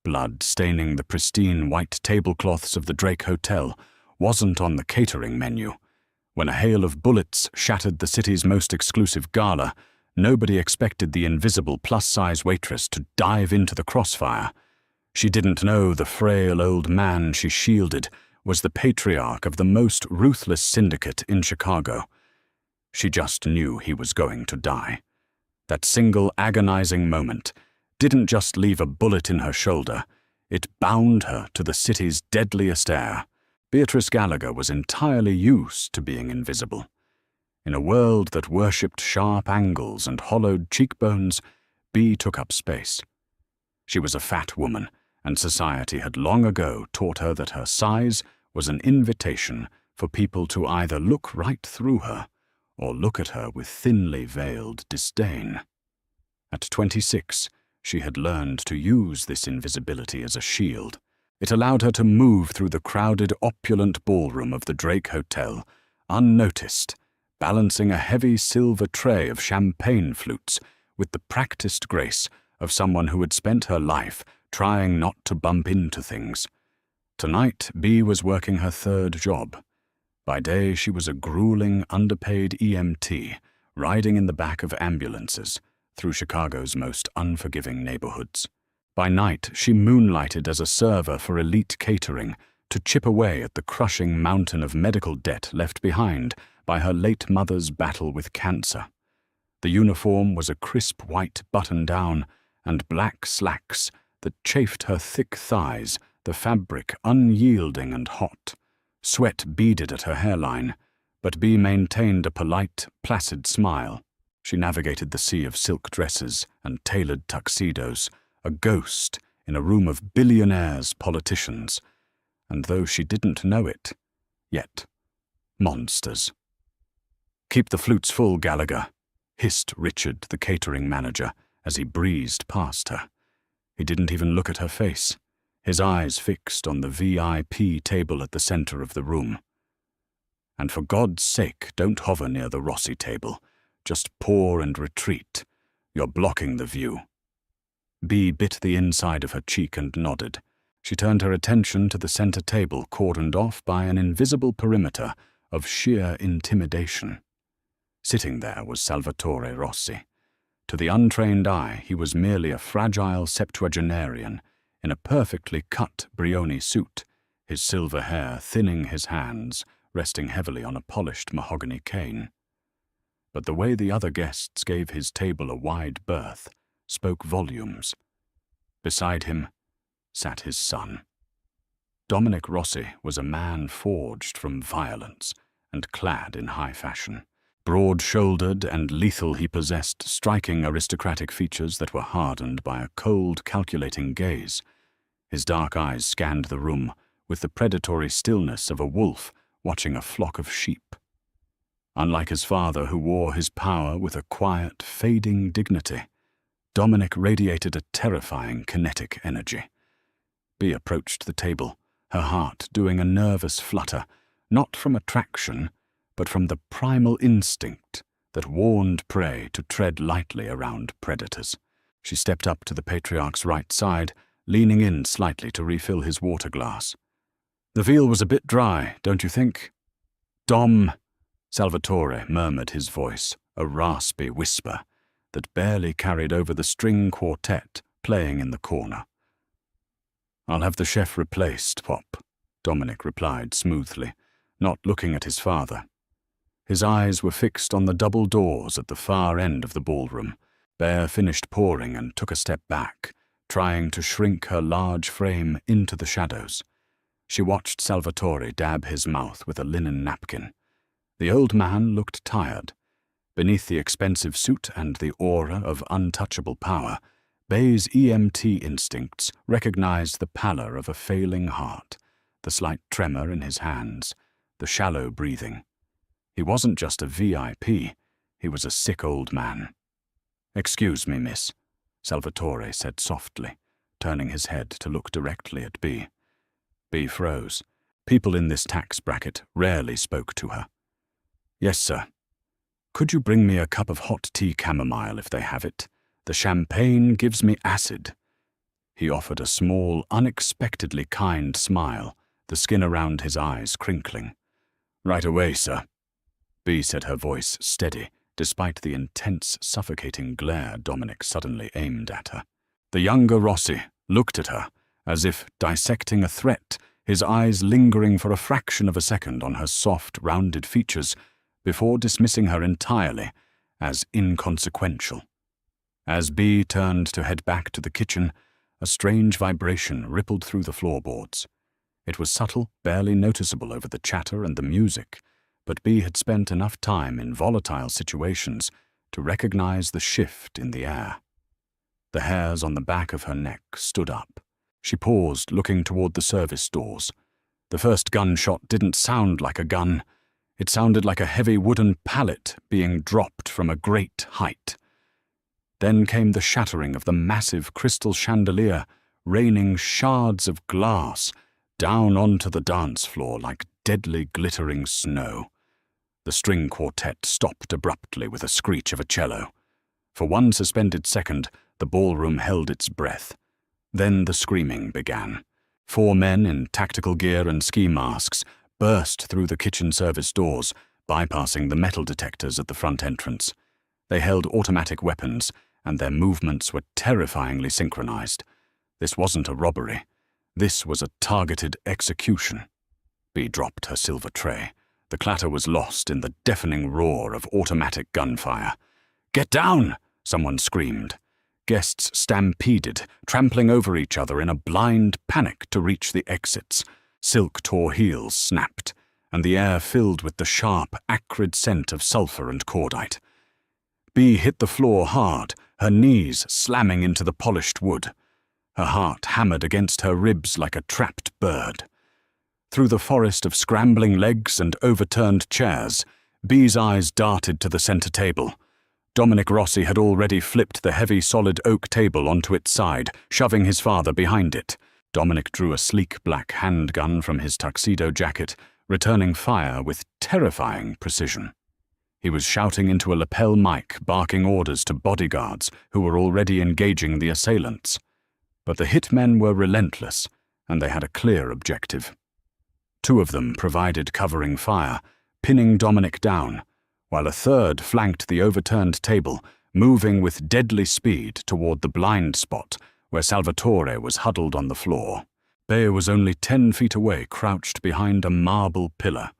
Blood staining the pristine white tablecloths of the Drake Hotel wasn't on the catering menu. When a hail of bullets shattered the city's most exclusive gala, nobody expected the invisible plus-size waitress to dive into the crossfire. She didn't know the frail old man she shielded was the patriarch of the most ruthless syndicate in Chicago. She just knew he was going to die. That single agonizing moment didn't just leave a bullet in her shoulder, it bound her to the city's deadliest air. Beatrice Gallagher was entirely used to being invisible. In a world that worshipped sharp angles and hollowed cheekbones, Bea took up space. She was a fat woman, and society had long ago taught her that her size was an invitation for people to either look right through her or look at her with thinly veiled disdain. At 26, she had learned to use this invisibility as a shield. It allowed her to move through the crowded, opulent ballroom of the Drake Hotel, unnoticed, balancing a heavy silver tray of champagne flutes with the practiced grace of someone who had spent her life trying not to bump into things. Tonight, Bea was working her third job. By day, she was a grueling, underpaid EMT, riding in the back of ambulances through Chicago's most unforgiving neighborhoods. By night, she moonlighted as a server for elite catering to chip away at the crushing mountain of medical debt left behind by her late mother's battle with cancer. The uniform was a crisp white button-down and black slacks that chafed her thick thighs, the fabric unyielding and hot. Sweat beaded at her hairline, but Bea maintained a polite, placid smile. She navigated the sea of silk dresses and tailored tuxedos, a ghost in a room of billionaires, politicians, and though she didn't know it, yet, monsters. "Keep the flutes full, Gallagher," hissed Richard, the catering manager, as he breezed past her. He didn't even look at her face, his eyes fixed on the VIP table at the center of the room. "And for God's sake, don't hover near the Rossi table. Just pour and retreat. You're blocking the view." Bea bit the inside of her cheek and nodded. She turned her attention to the center table cordoned off by an invisible perimeter of sheer intimidation. Sitting there was Salvatore Rossi. To the untrained eye, he was merely a fragile septuagenarian in a perfectly cut Brioni suit, his silver hair thinning his hands, resting heavily on a polished mahogany cane. But the way the other guests gave his table a wide berth spoke volumes. Beside him sat his son. Dominic Rossi was a man forged from violence and clad in high fashion. Broad-shouldered and lethal, he possessed striking aristocratic features that were hardened by a cold, calculating gaze. His dark eyes scanned the room with the predatory stillness of a wolf watching a flock of sheep. Unlike his father, who wore his power with a quiet, fading dignity, Dominic radiated a terrifying kinetic energy. Bea approached the table, her heart doing a nervous flutter, not from attraction, but from the primal instinct that warned prey to tread lightly around predators. She stepped up to the patriarch's right side, leaning in slightly to refill his water glass. "The veal was a bit dry, don't you think?" "Dom," Salvatore murmured his voice, a raspy whisper that barely carried over the string quartet playing in the corner. "I'll have the chef replaced, Pop," Dominic replied smoothly, not looking at his father. His eyes were fixed on the double doors at the far end of the ballroom. Bear finished pouring and took a step back, trying to shrink her large frame into the shadows. She watched Salvatore dab his mouth with a linen napkin. The old man looked tired. Beneath the expensive suit and the aura of untouchable power, Bea's EMT instincts recognized the pallor of a failing heart, the slight tremor in his hands, the shallow breathing. He wasn't just a VIP, he was a sick old man. "Excuse me, miss," Salvatore said softly, turning his head to look directly at Bea. Bea froze. People in this tax bracket rarely spoke to her. "Yes, sir. Could you bring me a cup of hot tea chamomile if they have it? The champagne gives me acid." He offered a small, unexpectedly kind smile, the skin around his eyes crinkling. "Right away, sir." Bea said, her voice steady, despite the intense, suffocating glare Dominic suddenly aimed at her. The younger Rossi looked at her, as if dissecting a threat, his eyes lingering for a fraction of a second on her soft, rounded features, before dismissing her entirely as inconsequential. As Bea turned to head back to the kitchen, a strange vibration rippled through the floorboards. It was subtle, barely noticeable over the chatter and the music, but Bea had spent enough time in volatile situations to recognize the shift in the air. The hairs on the back of her neck stood up. She paused, looking toward the service doors. The first gunshot didn't sound like a gun. It sounded like a heavy wooden pallet being dropped from a great height. Then came the shattering of the massive crystal chandelier, raining shards of glass down onto the dance floor like deadly glittering snow. The string quartet stopped abruptly with a screech of a cello. For one suspended second, the ballroom held its breath. Then the screaming began. 4 men in tactical gear and ski masks burst through the kitchen service doors, bypassing the metal detectors at the front entrance. They held automatic weapons, and their movements were terrifyingly synchronized. This wasn't a robbery. This was a targeted execution. Bea dropped her silver tray. The clatter was lost in the deafening roar of automatic gunfire. "Get down!" someone screamed. Guests stampeded, trampling over each other in a blind panic to reach the exits. Silk-tore heels snapped, and the air filled with the sharp, acrid scent of sulfur and cordite. Bea hit the floor hard, her knees slamming into the polished wood. Her heart hammered against her ribs like a trapped bird. Through the forest of scrambling legs and overturned chairs, Bea's eyes darted to the center table. Dominic Rossi had already flipped the heavy solid oak table onto its side, shoving his father behind it. Dominic drew a sleek black handgun from his tuxedo jacket, returning fire with terrifying precision. He was shouting into a lapel mic, barking orders to bodyguards who were already engaging the assailants. But the hitmen were relentless, and they had a clear objective. 2 of them provided covering fire, pinning Dominic down, while a third flanked the overturned table, moving with deadly speed toward the blind spot where Salvatore was huddled on the floor. Bea was only 10 feet away, crouched behind a marble pillar.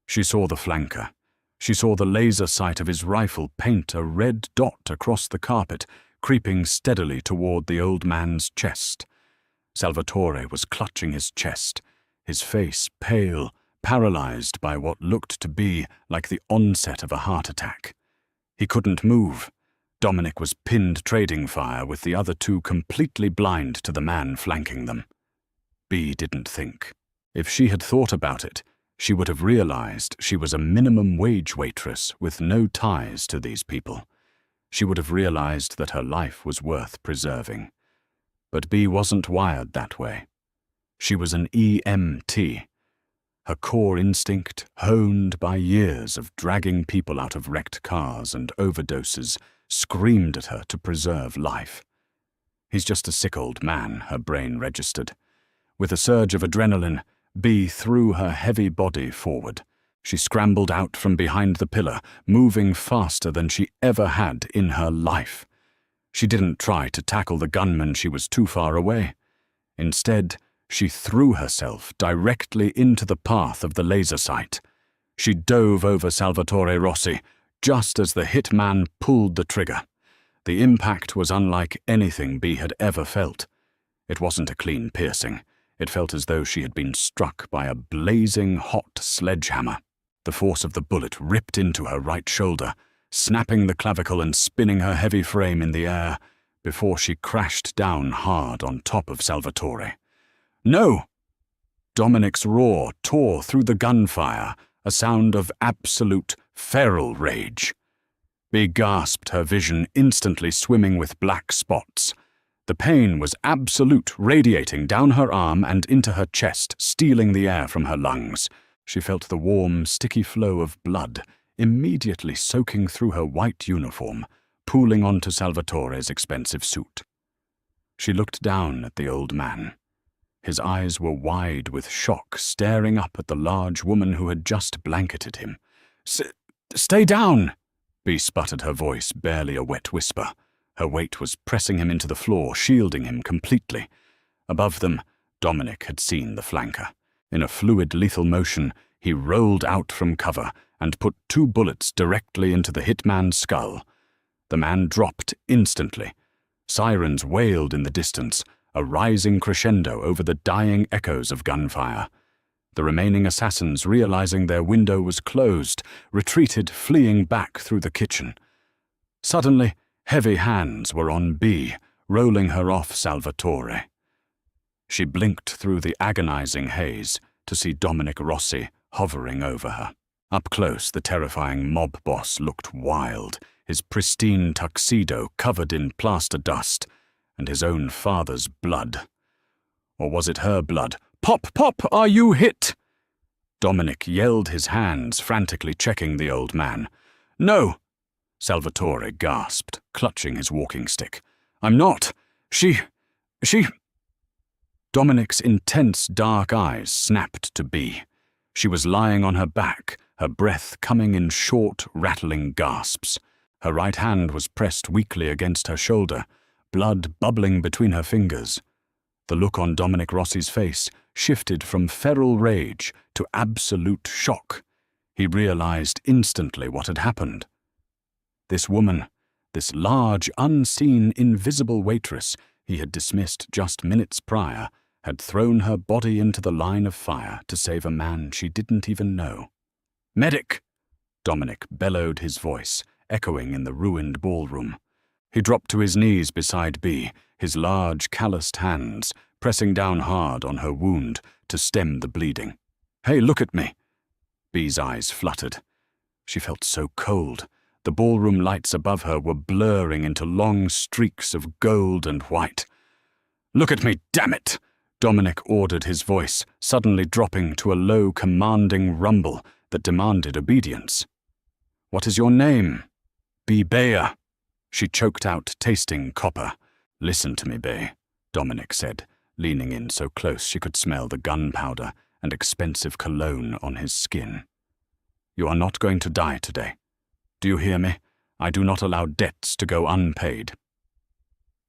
She saw the flanker. She saw the laser sight of his rifle paint a red dot across the carpet, creeping steadily toward the old man's chest. Salvatore was clutching his chest, his face pale, paralyzed by what looked to be like the onset of a heart attack. He couldn't move. Dominic was pinned trading fire with the other 2 completely blind to the man flanking them. Bea didn't think. If she had thought about it, she would have realized she was a minimum wage waitress with no ties to these people. She would have realized that her life was worth preserving. But Bea wasn't wired that way. She was an EMT. Her core instinct, honed by years of dragging people out of wrecked cars and overdoses, screamed at her to preserve life. He's just a sick old man, her brain registered. With a surge of adrenaline, Bea threw her heavy body forward. She scrambled out from behind the pillar, moving faster than she ever had in her life. She didn't try to tackle the gunman, she was too far away. Instead, she threw herself directly into the path of the laser sight. She dove over Salvatore Rossi, just as the hitman pulled the trigger. The impact was unlike anything Bea had ever felt. It wasn't a clean piercing. It felt as though she had been struck by a blazing hot sledgehammer. The force of the bullet ripped into her right shoulder, snapping the clavicle and spinning her heavy frame in the air, before she crashed down hard on top of Salvatore. "No!" Dominic's roar tore through the gunfire, a sound of absolute feral rage. Bea gasped, her vision instantly swimming with black spots. The pain was absolute, radiating down her arm and into her chest, stealing the air from her lungs. She felt the warm, sticky flow of blood immediately soaking through her white uniform, pooling onto Salvatore's expensive suit. She looked down at the old man. His eyes were wide with shock, staring up at the large woman who had just blanketed him. Stay down!" Bea sputtered, her voice barely a wet whisper. Her weight was pressing him into the floor, shielding him completely. Above them, Dominic had seen the flanker. In a fluid, lethal motion, he rolled out from cover and put 2 bullets directly into the hitman's skull. The man dropped instantly. Sirens wailed in the distance, a rising crescendo over the dying echoes of gunfire. The remaining assassins, realizing their window was closed, retreated, fleeing back through the kitchen. Suddenly, heavy hands were on Bea, rolling her off Salvatore. She blinked through the agonizing haze to see Dominic Rossi hovering over her. Up close, the terrifying mob boss looked wild, his pristine tuxedo covered in plaster dust, and his own father's blood. Or was it her blood? "Pop, Pop, are you hit?" Dominic yelled, his hands frantically checking the old man. "No," Salvatore gasped, clutching his walking stick. "I'm not. She... Dominic's intense dark eyes snapped to Bea. She was lying on her back, her breath coming in short, rattling gasps. Her right hand was pressed weakly against her shoulder, blood bubbling between her fingers. The look on Dominic Rossi's face shifted from feral rage to absolute shock. He realized instantly what had happened. This woman, this large, unseen, invisible waitress he had dismissed just minutes prior, had thrown her body into the line of fire to save a man she didn't even know. "Medic!" Dominic bellowed, his voice echoing in the ruined ballroom. He dropped to his knees beside Bea, his large, calloused hands pressing down hard on her wound to stem the bleeding. "Hey, look at me!" Bea's eyes fluttered. She felt so cold. The ballroom lights above her were blurring into long streaks of gold and white. "Look at me, damn it!" Dominic ordered, his voice suddenly dropping to a low, commanding rumble that demanded obedience. "What is your name?" "Bea Bayer." She choked out, tasting copper. "Listen to me, Bea," Dominic said, leaning in so close she could smell the gunpowder and expensive cologne on his skin. "You are not going to die today. Do you hear me? I do not allow debts to go unpaid."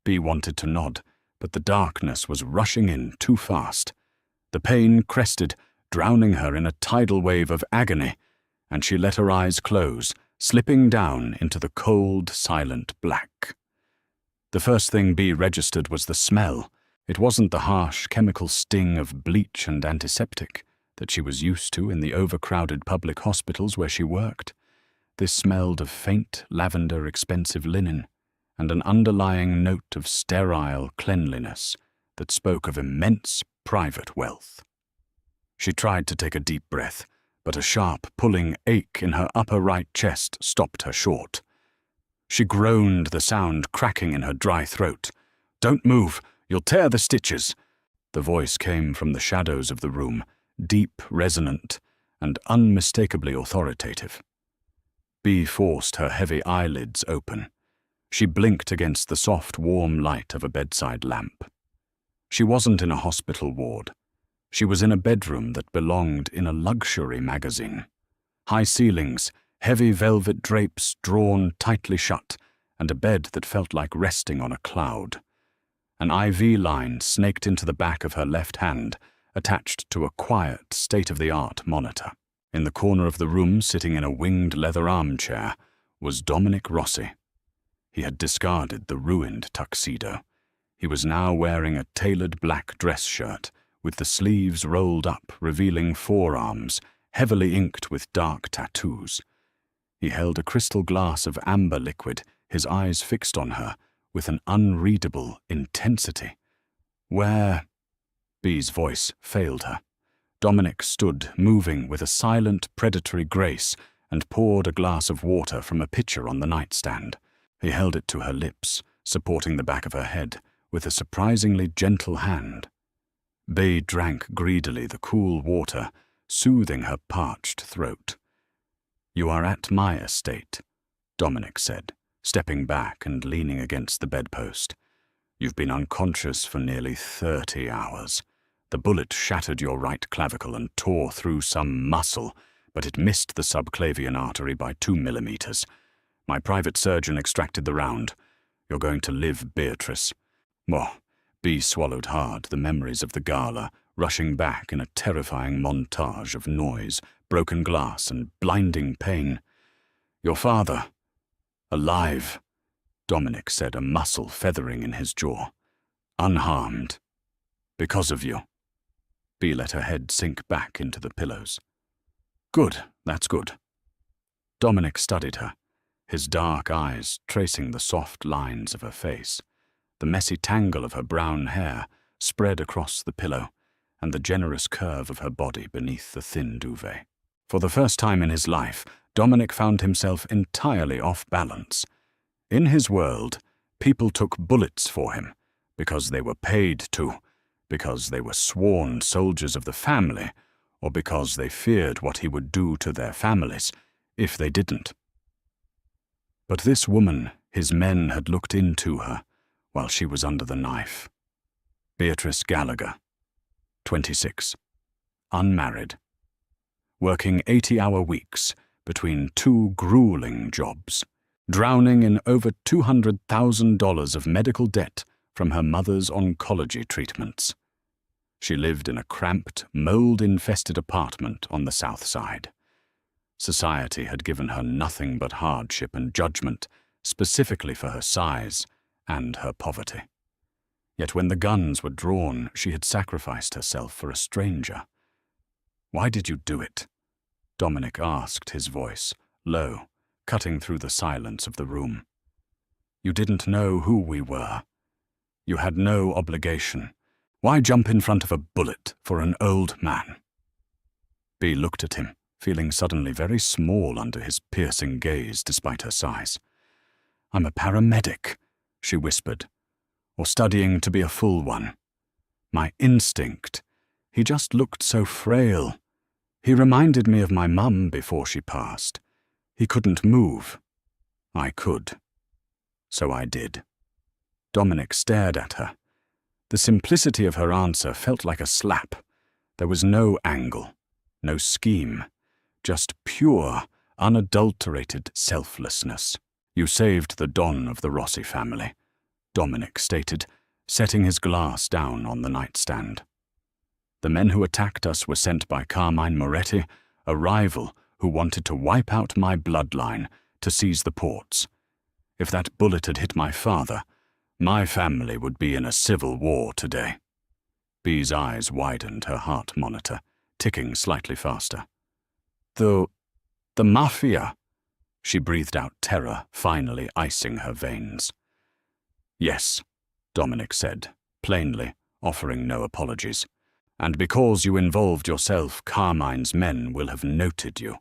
Bea wanted to nod, but the darkness was rushing in too fast. The pain crested, drowning her in a tidal wave of agony, and she let her eyes close, slipping down into the cold, silent black. The first thing Bea registered was the smell. It wasn't the harsh chemical sting of bleach and antiseptic that she was used to in the overcrowded public hospitals where she worked. This smelled of faint lavender expensive linen and an underlying note of sterile cleanliness that spoke of immense private wealth. She tried to take a deep breath, but a sharp, pulling ache in her upper right chest stopped her short. She groaned, the sound cracking in her dry throat. "Don't move, you'll tear the stitches." The voice came from the shadows of the room, deep, resonant, and unmistakably authoritative. Bea forced her heavy eyelids open. She blinked against the soft, warm light of a bedside lamp. She wasn't in a hospital ward. She was in a bedroom that belonged in a luxury magazine. High ceilings, heavy velvet drapes drawn tightly shut, and a bed that felt like resting on a cloud. An IV line snaked into the back of her left hand, attached to a quiet, state-of-the-art monitor. In the corner of the room, sitting in a winged leather armchair, was Dominic Rossi. He had discarded the ruined tuxedo. He was now wearing a tailored black dress shirt, with the sleeves rolled up, revealing forearms, heavily inked with dark tattoos. He held a crystal glass of amber liquid, his eyes fixed on her, with an unreadable intensity. "Where?" Bea's voice failed her. Dominic stood, moving with a silent, predatory grace, and poured a glass of water from a pitcher on the nightstand. He held it to her lips, supporting the back of her head, with a surprisingly gentle hand. Bea drank greedily the cool water, soothing her parched throat. "You are at my estate," Dominic said, stepping back and leaning against the bedpost. You've been unconscious for nearly 30 hours. The bullet shattered your right clavicle and tore through some muscle, but it missed the subclavian artery by 2 millimeters. My private surgeon extracted the round. You're going to live, Beatrice. Well, Bee swallowed hard, the memories of the gala rushing back in a terrifying montage of noise, broken glass, and blinding pain. Your father, alive, Dominic said, a muscle feathering in his jaw. Unharmed. Because of you. Bee let her head sink back into the pillows. Good, that's good. Dominic studied her, his dark eyes tracing the soft lines of her face, the messy tangle of her brown hair spread across the pillow, and the generous curve of her body beneath the thin duvet. For the first time in his life, Dominic found himself entirely off balance. In his world, people took bullets for him, because they were paid to, because they were sworn soldiers of the family, or because they feared what he would do to their families if they didn't. But this woman, his men had looked into her while she was under the knife. Beatrice Gallagher, 26, unmarried, working 80-hour weeks between 2 grueling jobs, drowning in over $200,000 of medical debt from her mother's oncology treatments. She lived in a cramped, mold-infested apartment on the South Side. Society had given her nothing but hardship and judgment, specifically for her size and her poverty. Yet when the guns were drawn, she had sacrificed herself for a stranger. Why did you do it? Dominic asked, his voice low, cutting through the silence of the room. You didn't know who we were. You had no obligation. Why jump in front of a bullet for an old man? Bee looked at him, feeling suddenly very small under his piercing gaze despite her size. I'm a paramedic, she whispered, or studying to be a full one. My instinct. He just looked so frail. He reminded me of my mum before she passed. He couldn't move. I could. So I did. Dominic stared at her. The simplicity of her answer felt like a slap. There was no angle, no scheme, just pure, unadulterated selflessness. You saved the Don of the Rossi family, Dominic stated, setting his glass down on the nightstand. The men who attacked us were sent by Carmine Moretti, a rival who wanted to wipe out my bloodline to seize the ports. If that bullet had hit my father, my family would be in a civil war today. Bee's eyes widened, her heart monitor ticking slightly faster. The Mafia, she breathed out, terror finally icing her veins. Yes, Dominic said, plainly, offering no apologies. And because you involved yourself, Carmine's men will have noted you.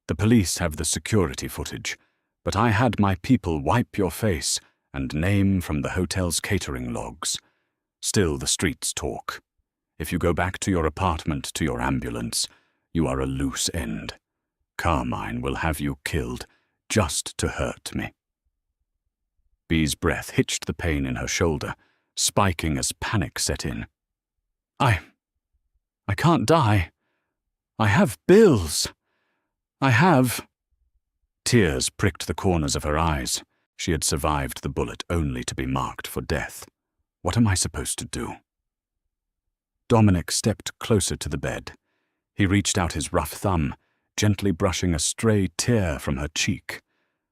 The police have the security footage, but I had my people wipe your face and name from the hotel's catering logs. Still, the streets talk. If you go back to your apartment, to your ambulance, you are a loose end. Carmine will have you killed just to hurt me. Bee's breath hitched the pain in her shoulder, spiking as panic set in. I can't die. I have bills. I have. Tears pricked the corners of her eyes. She had survived the bullet only to be marked for death. What am I supposed to do? Dominic stepped closer to the bed. He reached out his rough thumb, gently brushing a stray tear from her cheek.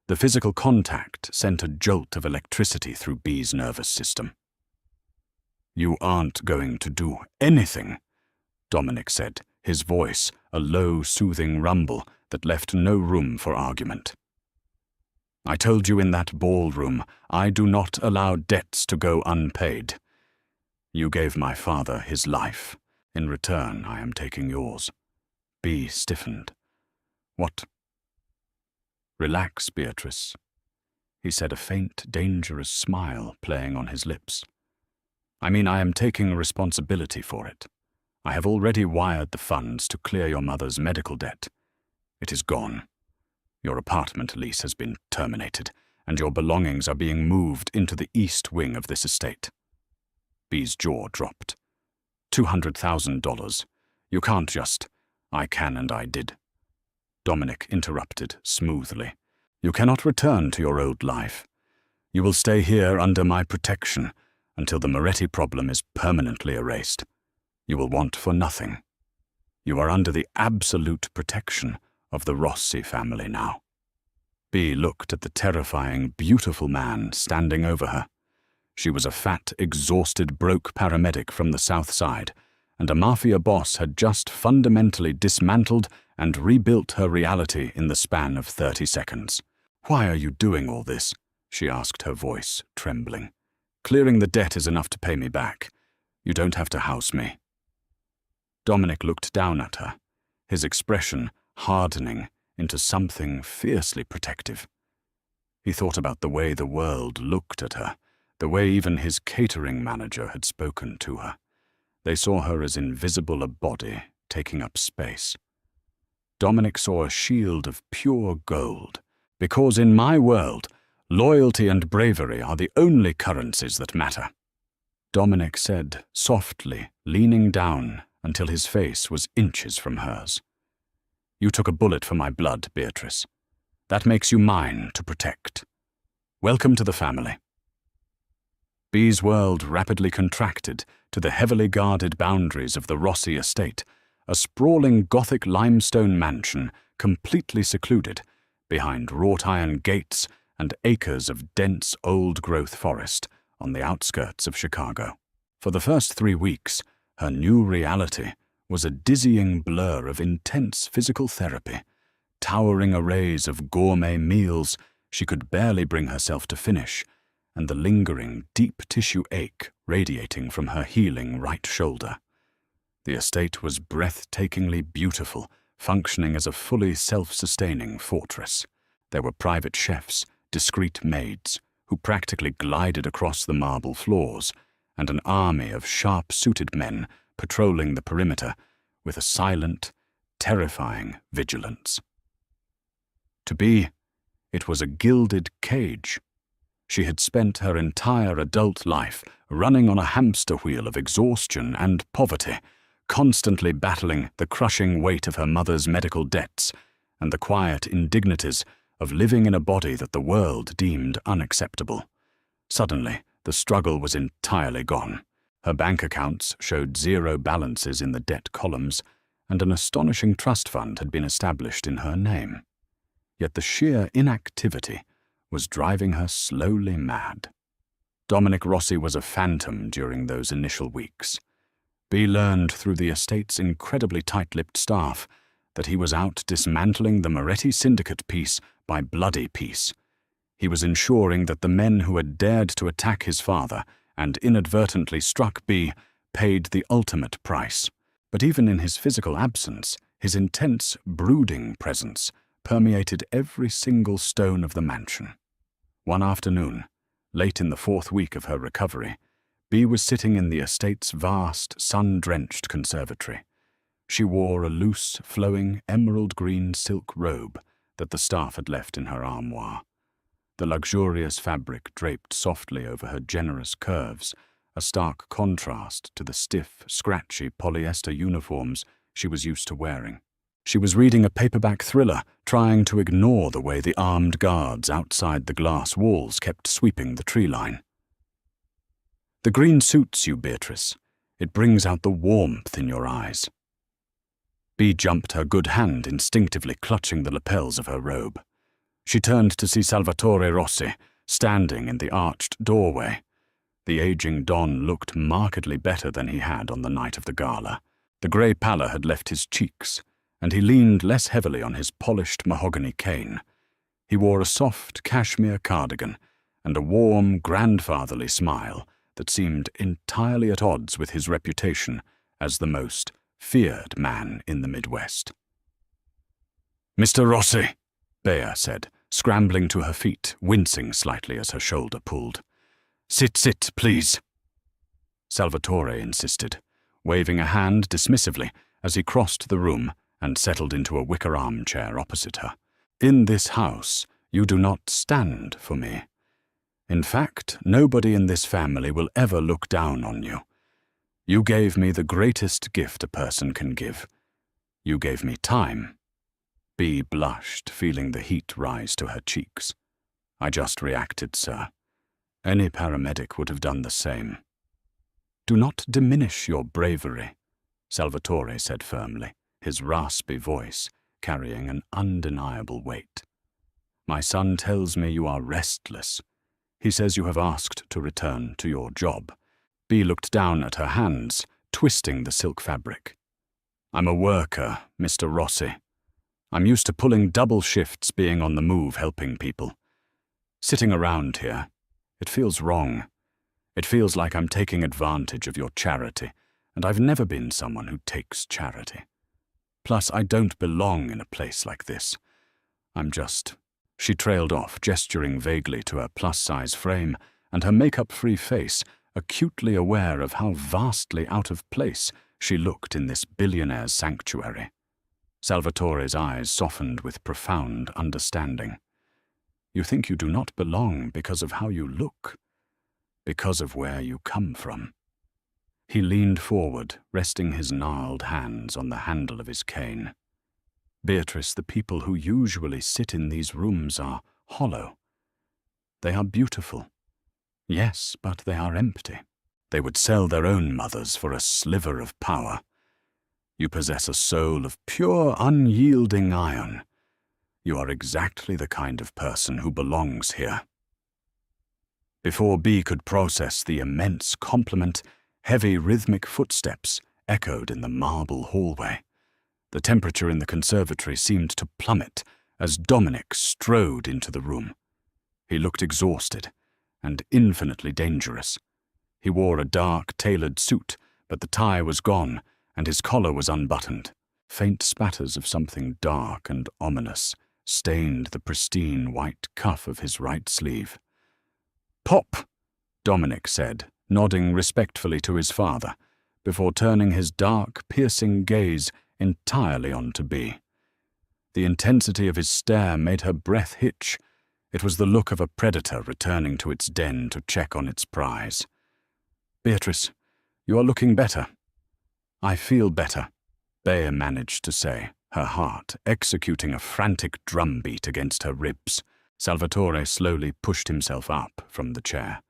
The physical contact sent a jolt of electricity through Bee's nervous system. You aren't going to do anything, Dominic said, his voice a low, soothing rumble that left no room for argument. I told you in that ballroom, I do not allow debts to go unpaid. You gave my father his life. In return, I am taking yours. Bee stiffened. What? Relax, Beatrice, he said, a faint, dangerous smile playing on his lips. I mean, I am taking responsibility for it. I have already wired the funds to clear your mother's medical debt. It is gone. Your apartment lease has been terminated, and your belongings are being moved into the east wing of this estate." Bee's jaw dropped. $200,000. You can't just— "I can and I did." Dominic interrupted smoothly. "You cannot return to your old life. You will stay here under my protection until the Moretti problem is permanently erased. You will want for nothing. You are under the absolute protection of the Rossi family now." Bee looked at the terrifying, beautiful man standing over her. She was a fat, exhausted, broke paramedic from the South Side, and a Mafia boss had just fundamentally dismantled and rebuilt her reality in the span of 30 seconds. "Why are you doing all this?" she asked, her voice trembling. "Clearing the debt is enough to pay me back. You don't have to house me." Dominic looked down at her, his expression hardening into something fiercely protective. He thought about the way the world looked at her, the way even his catering manager had spoken to her. They saw her as invisible a body taking up space. Dominic saw a shield of pure gold, because in my world, loyalty and bravery are the only currencies that matter. Dominic said softly, leaning down until his face was inches from hers. "You took a bullet for my blood, Beatrice. That makes you mine to protect. Welcome to the family." Bee's world rapidly contracted to the heavily guarded boundaries of the Rossi estate, a sprawling Gothic limestone mansion completely secluded behind wrought-iron gates and acres of dense old-growth forest on the outskirts of Chicago. For the first 3 weeks, her new reality was a dizzying blur of intense physical therapy, towering arrays of gourmet meals she could barely bring herself to finish, and the lingering, deep-tissue ache radiating from her healing right shoulder. The estate was breathtakingly beautiful, functioning as a fully self-sustaining fortress. There were private chefs, discreet maids, who practically glided across the marble floors, and an army of sharp-suited men patrolling the perimeter with a silent, terrifying vigilance. To Bee, it was a gilded cage. She had spent her entire adult life running on a hamster wheel of exhaustion and poverty, constantly battling the crushing weight of her mother's medical debts and the quiet indignities of living in a body that the world deemed unacceptable. Suddenly, the struggle was entirely gone. Her bank accounts showed zero balances in the debt columns, and an astonishing trust fund had been established in her name. Yet the sheer inactivity was driving her slowly mad. Dominic Rossi was a phantom during those initial weeks. Bee learned through the estate's incredibly tight-lipped staff that he was out dismantling the Moretti syndicate piece by bloody piece. He was ensuring that the men who had dared to attack his father and inadvertently struck Bee paid the ultimate price. But even in his physical absence, his intense, brooding presence permeated every single stone of the mansion. One afternoon, late in the 4th week of her recovery, Bee was sitting in the estate's vast, sun-drenched conservatory. She wore a loose, flowing, emerald-green silk robe that the staff had left in her armoire. The luxurious fabric draped softly over her generous curves, a stark contrast to the stiff, scratchy polyester uniforms she was used to wearing. She was reading a paperback thriller, trying to ignore the way the armed guards outside the glass walls kept sweeping the tree line. "The green suits you, Beatrice. It brings out the warmth in your eyes." Bee jumped, her good hand instinctively clutching the lapels of her robe. She turned to see Salvatore Rossi, standing in the arched doorway. The aging Don looked markedly better than he had on the night of the gala. The grey pallor had left his cheeks, and he leaned less heavily on his polished mahogany cane. He wore a soft cashmere cardigan and a warm, grandfatherly smile that seemed entirely at odds with his reputation as the most feared man in the Midwest. "Mr. Rossi," Bea said, scrambling to her feet, wincing slightly as her shoulder pulled. Sit, please." Salvatore insisted, waving a hand dismissively as he crossed the room and settled into a wicker armchair opposite her. "In this house, You do not stand for me. In fact, nobody in this family will ever look down on you. You gave me the greatest gift a person can give. You gave me time. Bea blushed, feeling the heat rise to her cheeks. I just reacted, sir. Any paramedic would have done the same. Do not diminish your bravery, Salvatore said firmly, his raspy voice carrying an undeniable weight. My son tells me you are restless. He says you have asked to return to your job. Bea looked down at her hands, twisting the silk fabric. I'm a worker, Mr. Rossi. I'm used to pulling double shifts, being on the move, helping people. Sitting around here, it feels wrong. It feels like I'm taking advantage of your charity, and I've never been someone who takes charity. Plus, I don't belong in a place like this. I'm just... She trailed off, gesturing vaguely to her plus-size frame and her makeup-free face, acutely aware of how vastly out of place she looked in this billionaire's sanctuary. Salvatore's eyes softened with profound understanding. You think you do not belong because of how you look, because of where you come from. He leaned forward, resting his gnarled hands on the handle of his cane. Beatrice, the people who usually sit in these rooms are hollow. They are beautiful. Yes, but they are empty. They would sell their own mothers for a sliver of power. You possess a soul of pure, unyielding iron. You are exactly the kind of person who belongs here. Before Bea could process the immense compliment, heavy rhythmic footsteps echoed in the marble hallway. The temperature in the conservatory seemed to plummet as Dominic strode into the room. He looked exhausted and infinitely dangerous. He wore a dark, tailored suit, but the tie was gone and his collar was unbuttoned. Faint spatters of something dark and ominous stained the pristine white cuff of his right sleeve. "Pop," Dominic said, nodding respectfully to his father, before turning his dark, piercing gaze entirely onto Bea. The intensity of his stare made her breath hitch. It was the look of a predator returning to its den to check on its prize. "Beatrice, you are looking better." "I feel better," Bea managed to say, her heart executing a frantic drumbeat against her ribs. Salvatore slowly pushed himself up from the chair.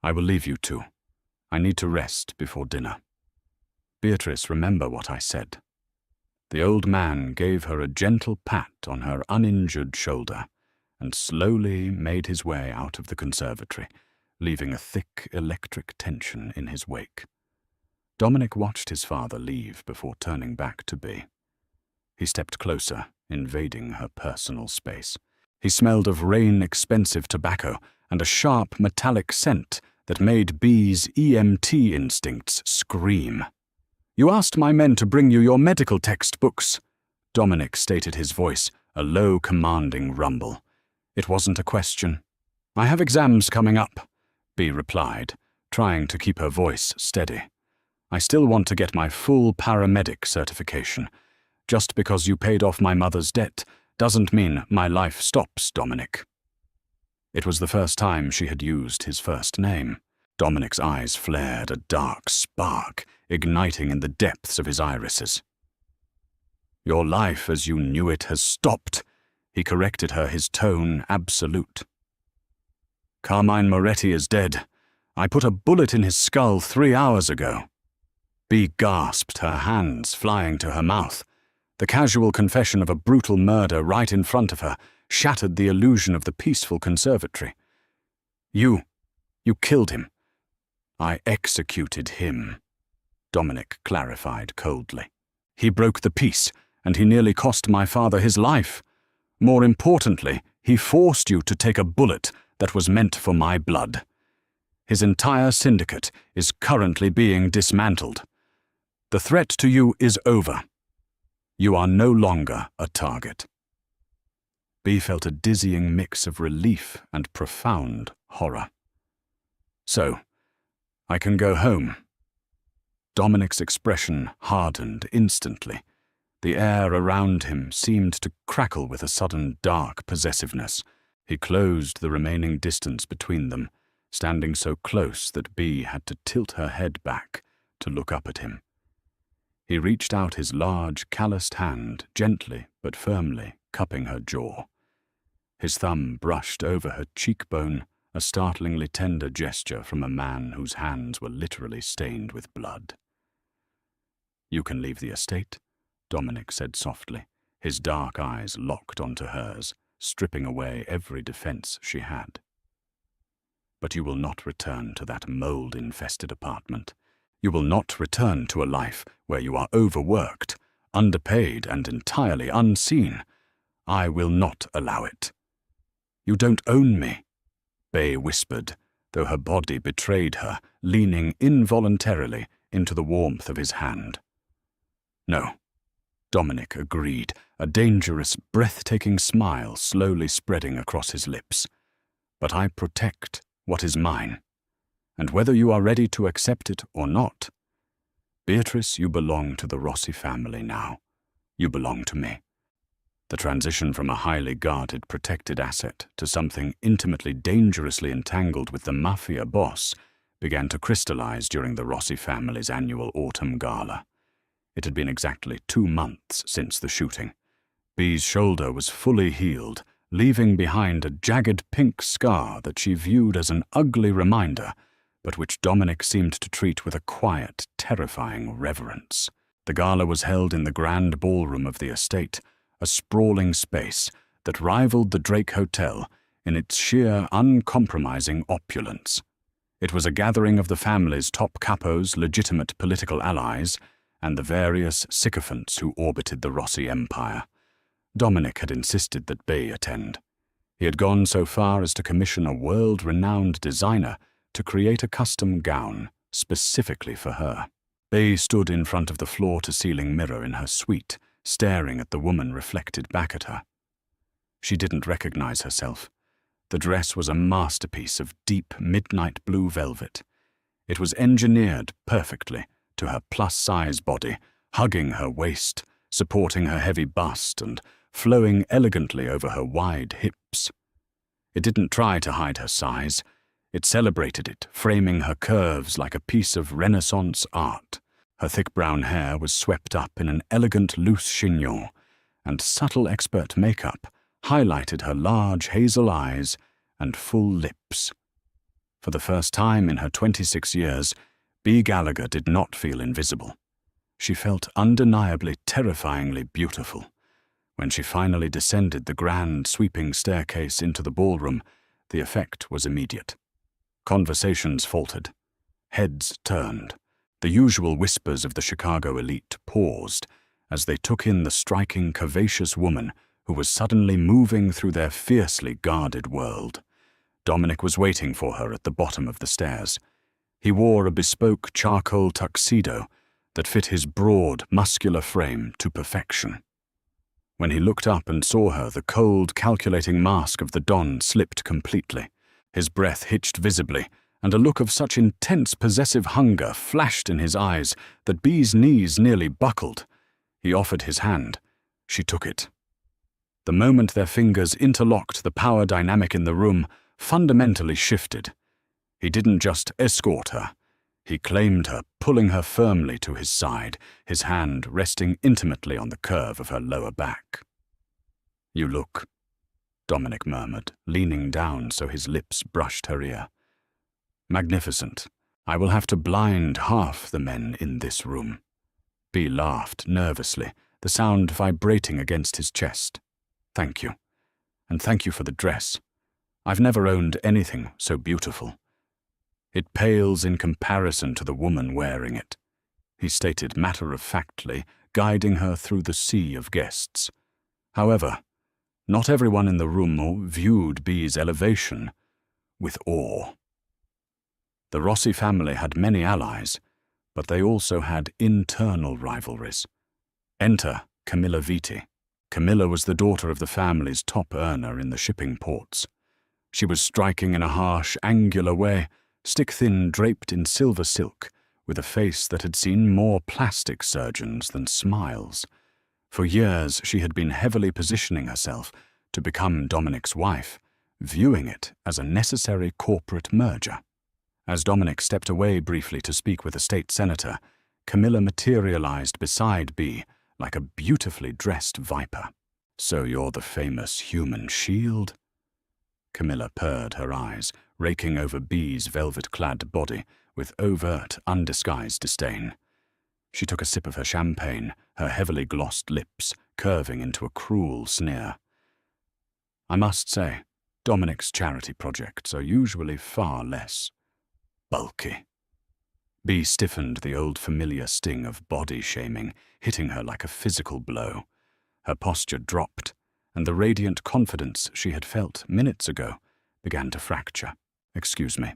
"I will leave you two. I need to rest before dinner. Beatrice, remember what I said." The old man gave her a gentle pat on her uninjured shoulder and slowly made his way out of the conservatory, leaving a thick electric tension in his wake. Dominic watched his father leave before turning back to Bea. He stepped closer, invading her personal space. He smelled of rain-expensive tobacco and a sharp metallic scent that made Bea's EMT instincts scream. "You asked my men to bring you your medical textbooks," Dominic stated, his voice a low, commanding rumble. "It wasn't a question." "I have exams coming up," Bea replied, trying to keep her voice steady. "I still want to get my full paramedic certification. Just because you paid off my mother's debt doesn't mean my life stops, Dominic." It was the first time she had used his first name. Dominic's eyes flared, a dark spark igniting in the depths of his irises. "Your life as you knew it has stopped," he corrected her, his tone absolute. "Carmine Moretti is dead. I put a bullet in his skull 3 hours ago." Bea gasped, her hands flying to her mouth. The casual confession of a brutal murder right in front of her shattered the illusion of the peaceful conservatory. You killed him." "I executed him," Dominic clarified coldly. "He broke the peace, and he nearly cost my father his life. More importantly, he forced you to take a bullet that was meant for my blood. His entire syndicate is currently being dismantled. The threat to you is over. You are no longer a target." Bea felt a dizzying mix of relief and profound horror. "So, I can go home." Dominic's expression hardened instantly. The air around him seemed to crackle with a sudden dark possessiveness. He closed the remaining distance between them, standing so close that Bea had to tilt her head back to look up at him. He reached out his large, calloused hand, gently but firmly cupping her jaw. His thumb brushed over her cheekbone, a startlingly tender gesture from a man whose hands were literally stained with blood. "You can leave the estate," Dominic said softly, his dark eyes locked onto hers, stripping away every defense she had. "But you will not return to that mold-infested apartment. You will not return to a life where you are overworked, underpaid, and entirely unseen. I will not allow it." "You don't own me," Bea whispered, though her body betrayed her, leaning involuntarily into the warmth of his hand. "No," Dominic agreed, a dangerous, breathtaking smile slowly spreading across his lips. "But I protect what is mine. And whether you are ready to accept it or not, Beatrice, you belong to the Rossi family now. You belong to me." The transition from a highly guarded, protected asset to something intimately, dangerously entangled with the Mafia boss began to crystallize during the Rossi family's annual autumn gala. It had been exactly 2 months since the shooting. Bea's shoulder was fully healed, leaving behind a jagged pink scar that she viewed as an ugly reminder, but which Dominic seemed to treat with a quiet, terrifying reverence. The gala was held in the grand ballroom of the estate, a sprawling space that rivaled the Drake Hotel in its sheer, uncompromising opulence. It was a gathering of the family's top capos, legitimate political allies, and the various sycophants who orbited the Rossi empire. Dominic had insisted that Bea attend. He had gone so far as to commission a world-renowned designer to create a custom gown specifically for her. Bea stood in front of the floor-to-ceiling mirror in her suite, staring at the woman reflected back at her. She didn't recognize herself. The dress was a masterpiece of deep midnight blue velvet. It was engineered perfectly to her plus-size body, hugging her waist, supporting her heavy bust, and flowing elegantly over her wide hips. It didn't try to hide her size. It celebrated it, framing her curves like a piece of Renaissance art. Her thick brown hair was swept up in an elegant loose chignon, and subtle expert makeup highlighted her large hazel eyes and full lips. For the first time in her 26 years, Bea Gallagher did not feel invisible. She felt undeniably, terrifyingly beautiful. When she finally descended the grand, sweeping staircase into the ballroom, the effect was immediate. Conversations faltered. Heads turned. The usual whispers of the Chicago elite paused as they took in the striking, curvaceous woman who was suddenly moving through their fiercely guarded world. Dominic was waiting for her at the bottom of the stairs. He wore a bespoke charcoal tuxedo that fit his broad, muscular frame to perfection. When he looked up and saw her, the cold, calculating mask of the Don slipped completely. His breath hitched visibly, and a look of such intense possessive hunger flashed in his eyes that Bea's knees nearly buckled. He offered his hand. She took it. The moment their fingers interlocked, the power dynamic in the room fundamentally shifted. He didn't just escort her. He claimed her, pulling her firmly to his side, his hand resting intimately on the curve of her lower back. "You look," Dominic murmured, leaning down so his lips brushed her ear. "Magnificent. I will have to blind half the men in this room." Bea laughed nervously, the sound vibrating against his chest. "Thank you. And thank you for the dress. I've never owned anything so beautiful. It pales in comparison to the woman wearing it," he stated matter-of-factly, guiding her through the sea of guests. However, not everyone in the room viewed Bea's elevation with awe. The Rossi family had many allies, but they also had internal rivalries. Enter Camilla Viti. Camilla was the daughter of the family's top earner in the shipping ports. She was striking in a harsh, angular way, stick-thin, draped in silver silk, with a face that had seen more plastic surgeons than smiles. For years she had been heavily positioning herself to become Dominic's wife, viewing it as a necessary corporate merger. As Dominic stepped away briefly to speak with a state senator, Camilla materialized beside Bea like a beautifully dressed viper. "So you're the famous human shield?" Camilla purred her eyes, raking over Bea's velvet-clad body with overt, undisguised disdain. She took a sip of her champagne, her heavily glossed lips curving into a cruel sneer. "I must say, Dominic's charity projects are usually far less bulky." Bea stiffened, the old familiar sting of body shaming hitting her like a physical blow. Her posture dropped, and the radiant confidence she had felt minutes ago began to fracture. "Excuse me."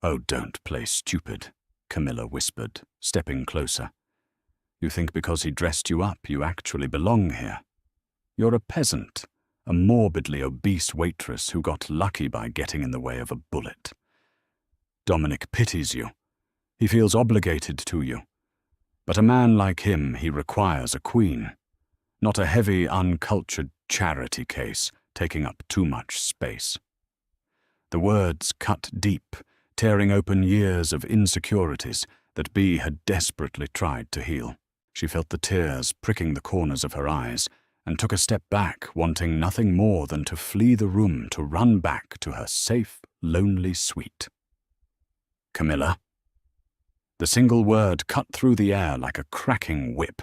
"Oh, don't play stupid," Camilla whispered, stepping closer. "You think because he dressed you up you actually belong here? You're a peasant, a morbidly obese waitress who got lucky by getting in the way of a bullet. Dominic pities you. He feels obligated to you. But a man like him, he requires a queen, not a heavy, uncultured charity case taking up too much space." The words cut deep, tearing open years of insecurities that Bea had desperately tried to heal. She felt the tears pricking the corners of her eyes and took a step back, wanting nothing more than to flee the room, to run back to her safe, lonely suite. "Camilla." The single word cut through the air like a cracking whip.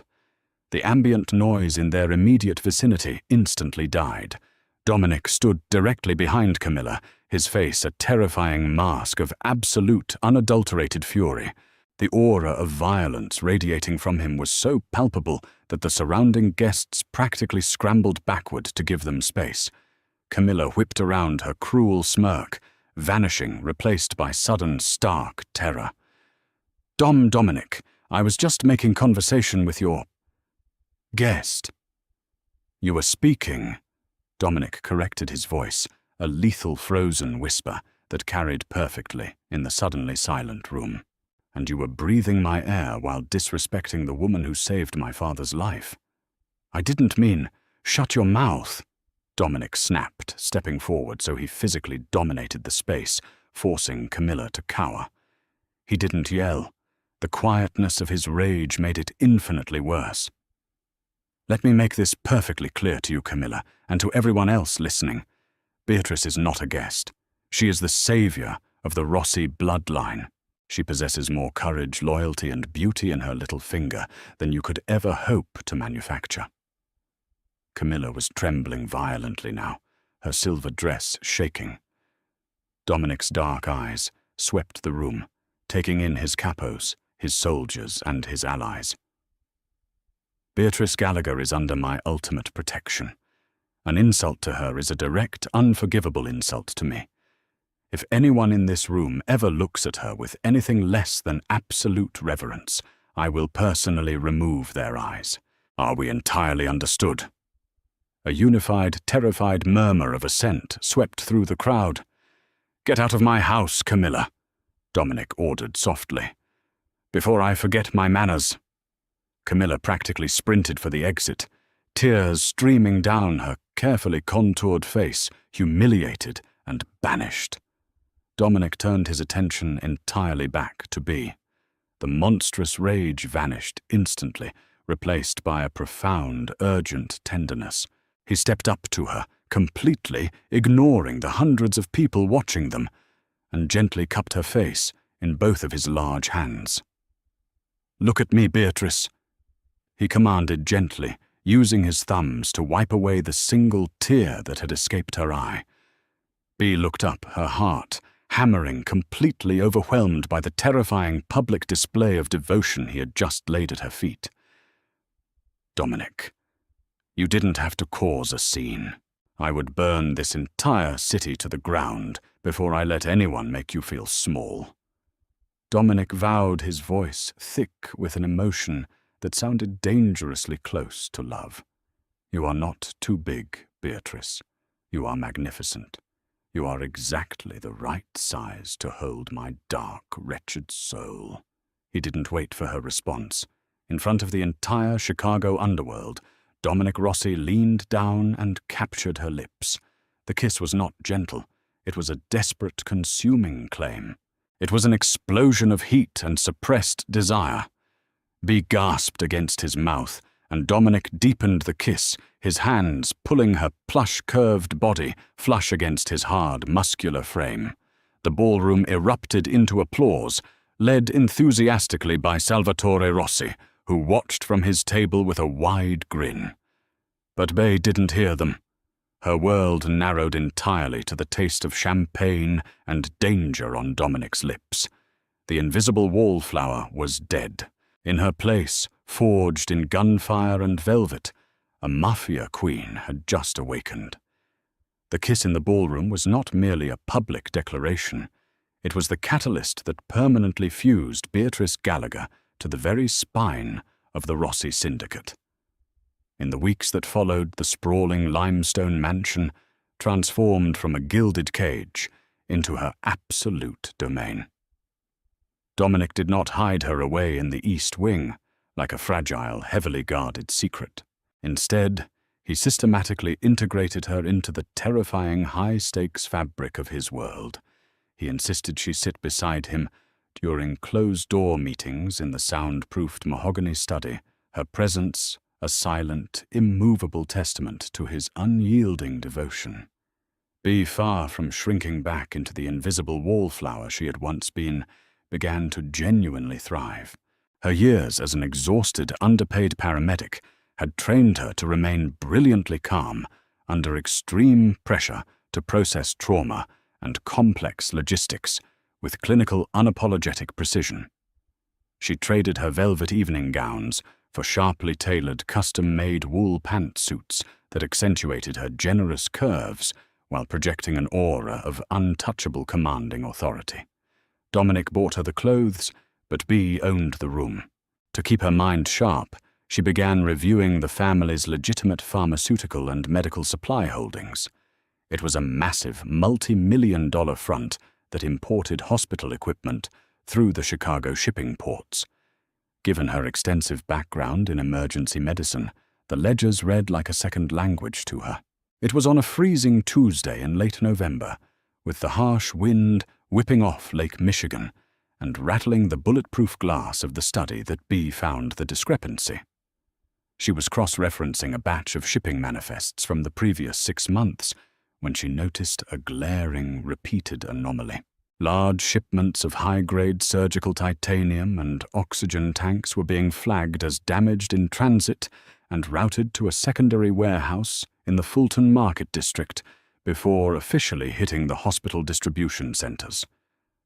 The ambient noise in their immediate vicinity instantly died. Dominic stood directly behind Camilla, his face a terrifying mask of absolute, unadulterated fury. The aura of violence radiating from him was so palpable that the surrounding guests practically scrambled backward to give them space. Camilla whipped around, her cruel smirk vanishing, replaced by sudden, stark terror. Dominic, I was just making conversation with your guest." "You were speaking," Dominic corrected his voice, a lethal frozen whisper that carried perfectly in the suddenly silent room. "And you were breathing my air while disrespecting the woman who saved my father's life." "I didn't mean, shut your mouth," Dominic snapped, stepping forward so he physically dominated the space, forcing Camilla to cower. He didn't yell. The quietness of his rage made it infinitely worse. "Let me make this perfectly clear to you, Camilla, and to everyone else listening. Beatrice is not a guest. She is the savior of the Rossi bloodline. She possesses more courage, loyalty, and beauty in her little finger than you could ever hope to manufacture." Camilla was trembling violently now, her silver dress shaking. Dominic's dark eyes swept the room, taking in his capos, his soldiers, and his allies. "Beatrice Gallagher is under my ultimate protection. An insult to her is a direct, unforgivable insult to me. If anyone in this room ever looks at her with anything less than absolute reverence, I will personally remove their eyes. Are we entirely understood?" A unified, terrified murmur of assent swept through the crowd. "Get out of my house, Camilla," Dominic ordered softly, "before I forget my manners." Camilla practically sprinted for the exit, tears streaming down her carefully contoured face, humiliated and banished. Dominic turned his attention entirely back to Bea. The monstrous rage vanished instantly, replaced by a profound, urgent tenderness. He stepped up to her, completely ignoring the hundreds of people watching them, and gently cupped her face in both of his large hands. "Look at me, Beatrice," he commanded gently, using his thumbs to wipe away the single tear that had escaped her eye. Bea looked up, her heart hammering, completely overwhelmed by the terrifying public display of devotion he had just laid at her feet. "Dominic, you didn't have to cause a scene. I would burn this entire city to the ground before I let anyone make you feel small." Dominic vowed, his voice thick with an emotion that sounded dangerously close to love. "You are not too big, Beatrice. You are magnificent. You are exactly the right size to hold my dark, wretched soul." He didn't wait for her response. In front of the entire Chicago underworld, Dominic Rossi leaned down and captured her lips. The kiss was not gentle. It was a desperate, consuming claim. It was an explosion of heat and suppressed desire. Bea gasped against his mouth, and Dominic deepened the kiss, his hands pulling her plush-curved body flush against his hard, muscular frame. The ballroom erupted into applause, led enthusiastically by Salvatore Rossi, who watched from his table with a wide grin. But Bea didn't hear them. Her world narrowed entirely to the taste of champagne and danger on Dominic's lips. The invisible wallflower was dead. In her place, forged in gunfire and velvet, a Mafia queen had just awakened. The kiss in the ballroom was not merely a public declaration. It was the catalyst that permanently fused Beatrice Gallagher to the very spine of the Rossi syndicate. In the weeks that followed, the sprawling limestone mansion transformed from a gilded cage into her absolute domain. Dominic did not hide her away in the East Wing, like a fragile, heavily guarded secret. Instead, he systematically integrated her into the terrifying high-stakes fabric of his world. He insisted she sit beside him during closed-door meetings in the soundproofed mahogany study, her presence a silent, immovable testament to his unyielding devotion. Bea, far from shrinking back into the invisible wallflower she had once been, began to genuinely thrive. Her years as an exhausted, underpaid paramedic had trained her to remain brilliantly calm under extreme pressure to process trauma and complex logistics with clinical, unapologetic precision. She traded her velvet evening gowns for sharply tailored, custom-made wool pantsuits that accentuated her generous curves while projecting an aura of untouchable commanding authority. Dominic bought her the clothes, but Bea owned the room. To keep her mind sharp, she began reviewing the family's legitimate pharmaceutical and medical supply holdings. It was a massive, multi-million-dollar front that imported hospital equipment through the Chicago shipping ports. Given her extensive background in emergency medicine, the ledgers read like a second language to her. It was on a freezing Tuesday in late November, with the harsh wind whipping off Lake Michigan and rattling the bulletproof glass of the study, that Bea found the discrepancy. She was cross-referencing a batch of shipping manifests from the previous 6 months when she noticed a glaring, repeated anomaly. Large shipments of high-grade surgical titanium and oxygen tanks were being flagged as damaged in transit and routed to a secondary warehouse in the Fulton Market District before officially hitting the hospital distribution centers.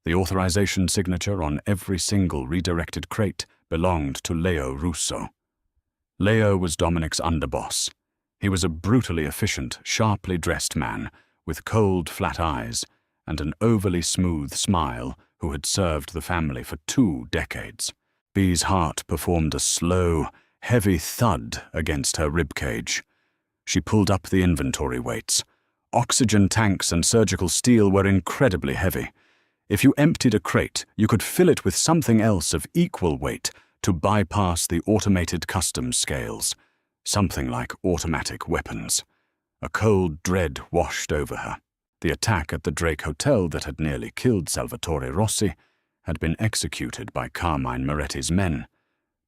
The authorization signature on every single redirected crate belonged to Leo Russo. Leo was Dominic's underboss. He was a brutally efficient, sharply dressed man with cold, flat eyes and an overly smooth smile who had served the family for 2 decades. Bea's heart performed a slow, heavy thud against her ribcage. She pulled up the inventory weights. Oxygen tanks and surgical steel were incredibly heavy. If you emptied a crate, you could fill it with something else of equal weight to bypass the automated customs scales, something like automatic weapons. A cold dread washed over her. The attack at the Drake Hotel that had nearly killed Salvatore Rossi had been executed by Carmine Moretti's men,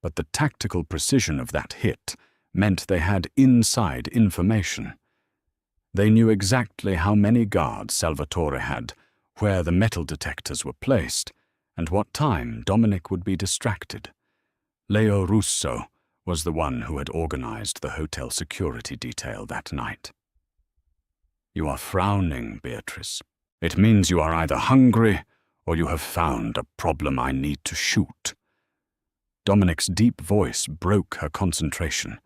but the tactical precision of that hit meant they had inside information. They knew exactly how many guards Salvatore had, where the metal detectors were placed, and what time Dominic would be distracted. Leo Russo was the one who had organized the hotel security detail that night. "You are frowning, Beatrice. It means you are either hungry or you have found a problem I need to shoot." Dominic's deep voice broke her concentration.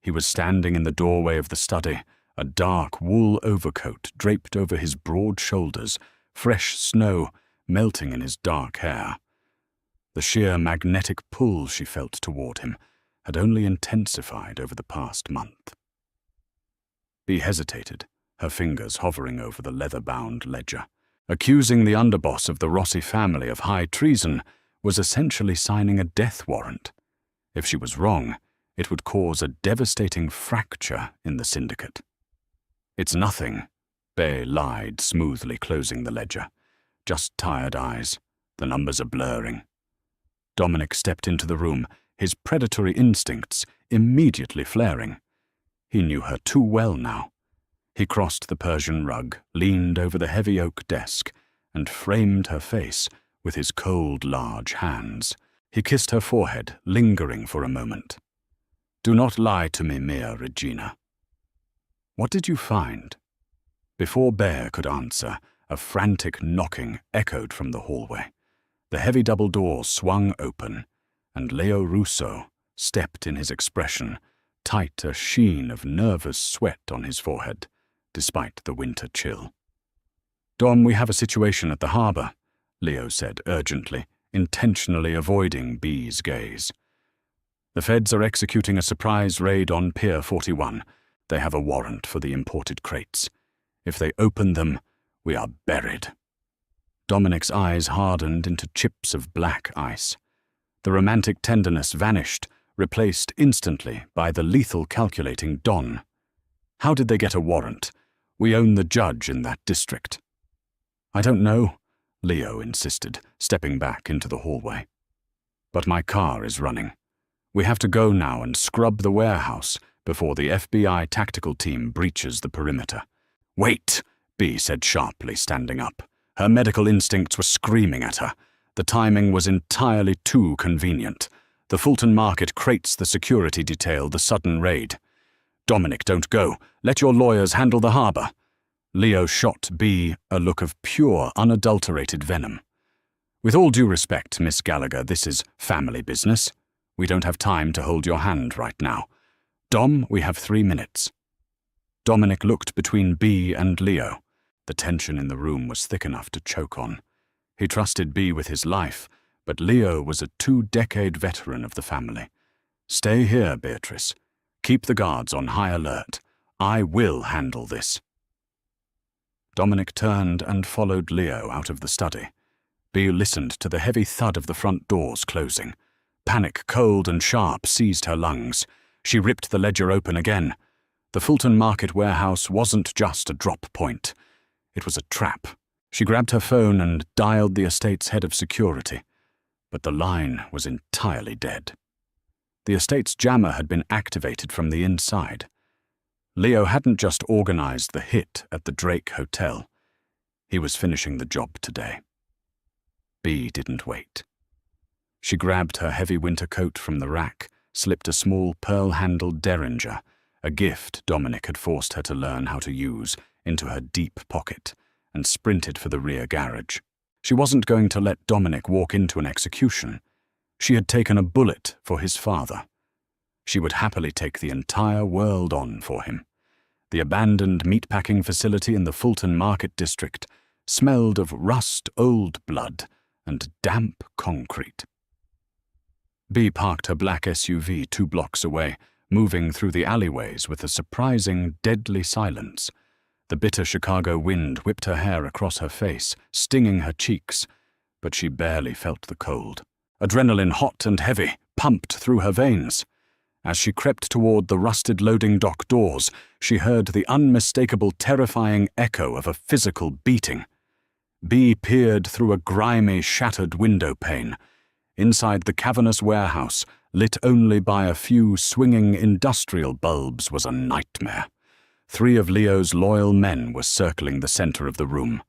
He was standing in the doorway of the study, a dark wool overcoat draped over his broad shoulders, fresh snow melting in his dark hair. The sheer magnetic pull she felt toward him had only intensified over the past month. Bea hesitated, her fingers hovering over the leather-bound ledger. Accusing the underboss of the Rossi family of high treason was essentially signing a death warrant. If she was wrong, it would cause a devastating fracture in the syndicate. "It's nothing," Bay lied, smoothly closing the ledger. Just tired eyes. The numbers are blurring. Dominic stepped into the room, his predatory instincts immediately flaring. He knew her too well now. He crossed the Persian rug, leaned over the heavy oak desk, and framed her face with his cold, large hands. He kissed her forehead, lingering for a moment. "Do not lie to me, Mia Regina." "What did you find?" Before Bear could answer, a frantic knocking echoed from the hallway. The heavy double door swung open, and Leo Russo stepped in, his expression tight, a sheen of nervous sweat on his forehead, despite the winter chill. "Dom, we have a situation at the harbor," Leo said urgently, intentionally avoiding B's gaze. "The feds are executing a surprise raid on Pier 41. They have a warrant for the imported crates. If they open them, we are buried." Dominic's eyes hardened into chips of black ice. The romantic tenderness vanished, replaced instantly by the lethal calculating Don. "How did they get a warrant? We own the judge in that district." "I don't know," Leo insisted, stepping back into the hallway. "But my car is running. We have to go now and scrub the warehouse before the FBI tactical team breaches the perimeter." "Wait," B said sharply, standing up. Her medical instincts were screaming at her. The timing was entirely too convenient. The Fulton Market crates the security detail, the sudden raid. "Dominic, don't go. Let your lawyers handle the harbor." Leo shot B a look of pure, unadulterated venom. "With all due respect, Miss Gallagher, this is family business. We don't have time to hold your hand right now. Dom, we have 3 minutes." Dominic looked between B and Leo. The tension in the room was thick enough to choke on. He trusted B with his life, but Leo was a 2-decade veteran of the family. "Stay here, Beatrice. Keep the guards on high alert. I will handle this." Dominic turned and followed Leo out of the study. B listened to the heavy thud of the front doors closing. Panic, cold and sharp, seized her lungs. She ripped the ledger open again. The Fulton Market warehouse wasn't just a drop point. It was a trap. She grabbed her phone and dialed the estate's head of security. But the line was entirely dead. The estate's jammer had been activated from the inside. Leo hadn't just organized the hit at the Drake Hotel. He was finishing the job today. B didn't wait. She grabbed her heavy winter coat from the rack, slipped a small pearl-handled derringer, a gift Dominic had forced her to learn how to use, into her deep pocket, and sprinted for the rear garage. She wasn't going to let Dominic walk into an execution. She had taken a bullet for his father. She would happily take the entire world on for him. The abandoned meatpacking facility in the Fulton Market district smelled of rust, old blood, and damp concrete. B parked her black SUV 2 blocks away, moving through the alleyways with a surprising, deadly silence. The bitter Chicago wind whipped her hair across her face, stinging her cheeks, but she barely felt the cold. Adrenaline, hot and heavy, pumped through her veins. As she crept toward the rusted loading dock doors, she heard the unmistakable, terrifying echo of a physical beating. B peered through a grimy, shattered window pane. Inside the cavernous warehouse, lit only by a few swinging industrial bulbs, was a nightmare. 3 of Leo's loyal men were circling the center of the room.